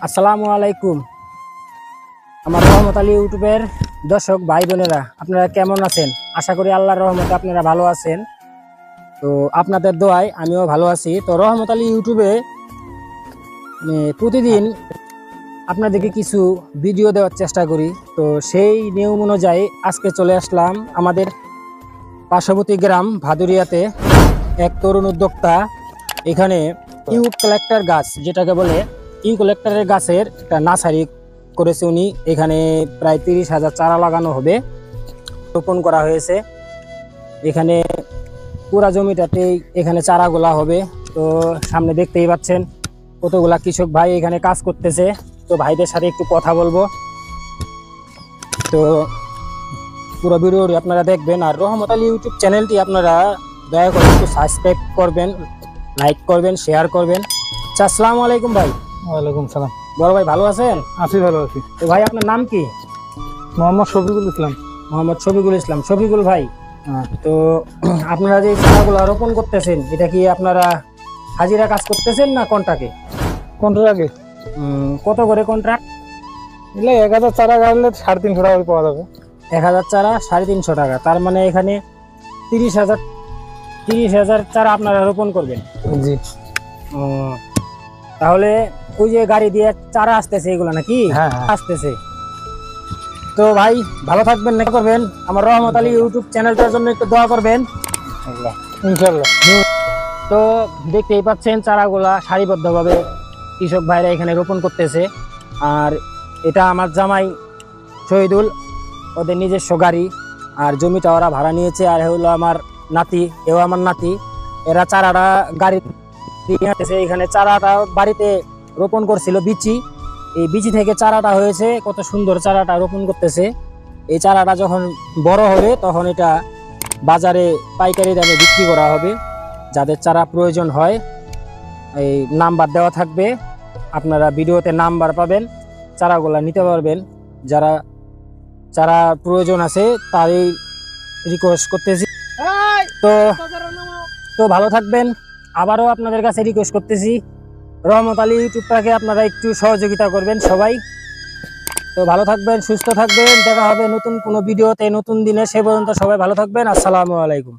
আসসালামু আলাইকুম। আমার রহমত আলী ইউটিউবের দর্শক ভাই বোনেরা, আপনারা কেমন আছেন? আশা করি আল্লাহর রহমতে আপনারা ভালো আছেন। তো আপনাদের দোয়ায় আমিও ভালো আছি। তো রহমত আলী ইউটিউবে প্রতিদিন আপনাদেরকে কিছু ভিডিও দেওয়ার চেষ্টা করি। তো সেই নিয়ম অনুযায়ী আজকে চলে আসলাম আমাদের পার্শ্ববর্তী গ্রাম ভাদুরিয়াতে। এক তরুণ উদ্যোক্তা এখানে ইউক্যালিপটাস গাছ, যেটাকে বলে ইউক্যালিপটাসের গাছের একটা নার্সারি করেছে উনি। এখানে প্রায় 30,000 চারা লাগানো হবে, রোপণ করা হয়েছে। এখানে পুরা জমিটাতেই এখানে চারাগুলা হবে। তো সামনে দেখতেই পাচ্ছেন কতগুলা কৃষক ভাই এখানে কাজ করতেছে। তো ভাইদের সাথে একটু কথা বলবো। তো পুরো ভিডিও আপনারা দেখবেন। আর রহমত আলী ইউটিউব চ্যানেলটি আপনারা দয়া করে একটু সাবস্ক্রাইব করবেন, লাইক করবেন, শেয়ার করবেন। আসসালামু আলাইকুম ভাই। ওয়ালাইকুম সালাম। বড় ভাই ভালো আছেন? আছি, ভালো আছি। তো ভাই আপনার নাম কি? মোহাম্মদ শফিকুল ইসলাম। মোহাম্মদ শফিকুল ইসলাম। শফিকুল ভাই, তো আপনারা যে চারাগুলো রোপণ করতেছেন, এটা কি আপনারা হাজিরা কাজ করতেছেন না কন্ট্রাক্টে? কোনটার আগে কত করে কন্ট্রাক্ট? এলে 1000 চারা গাড়লে 350 টাকা করে পাওয়া যাবে। 1000 চারা 350 টাকা। তার মানে এখানে 30,000 চারা আপনারা রোপণ করবেন। জি। তাহলে ওই যে গাড়ি দিয়ে চারা আসতেছে এগুলো নাকি? হ্যাঁ। আসতেছে। তো ভাই ভালো থাকবেন, না করবেন আমার রহমত আলী ইউটিউব চ্যানেলটার জন্য একটু দোয়া করবেন ইনশাআল্লাহ। তো দেখতেই পাচ্ছেন চারাগুলা সারিবদ্ধভাবে কৃষক ভাইরা এখানে রোপণ করতেছে। আর এটা আমার জামাই শহীদুল, ওদের নিজস্ব গাড়ি। আর জমিটা ওরা ভাড়া নিয়েছে। আর হলো আমার নাতি, এও আমার নাতি। এরা চারাটা গাড়ি দিয়ে আসতেছে। এখানে চারাটা বাড়িতে রোপণ করছিল বিচি। এই বিচি থেকে চারাটা হয়েছে, কত সুন্দর চারাটা রোপণ করতেছে। এই চারাটা যখন বড় হবে তখন এটা বাজারে পাইকারি দামে বিক্রি করা হবে। যাদের চারা প্রয়োজন হয় এই নাম্বার দেওয়া থাকবে, আপনারা ভিডিওতে নাম্বার পাবেন, চারাগুলা নিতে পারবেন। যারা চারা প্রয়োজন আছে তারই রিকোয়েস্ট করতেছি। তো ভালো থাকবেন। আবারও আপনাদের কাছে রিকোয়েস্ট করতেছি, রহমত আলী ইউটিউবটাকে আপনারা একটু সহযোগিতা করবেন সবাই। তো ভালো থাকবেন, সুস্থ থাকবেন। দেখা হবে নতুন কোনো ভিডিওতে, নতুন দিনে। সে পর্যন্ত সবাই ভালো থাকবেন। আসসালামু আলাইকুম।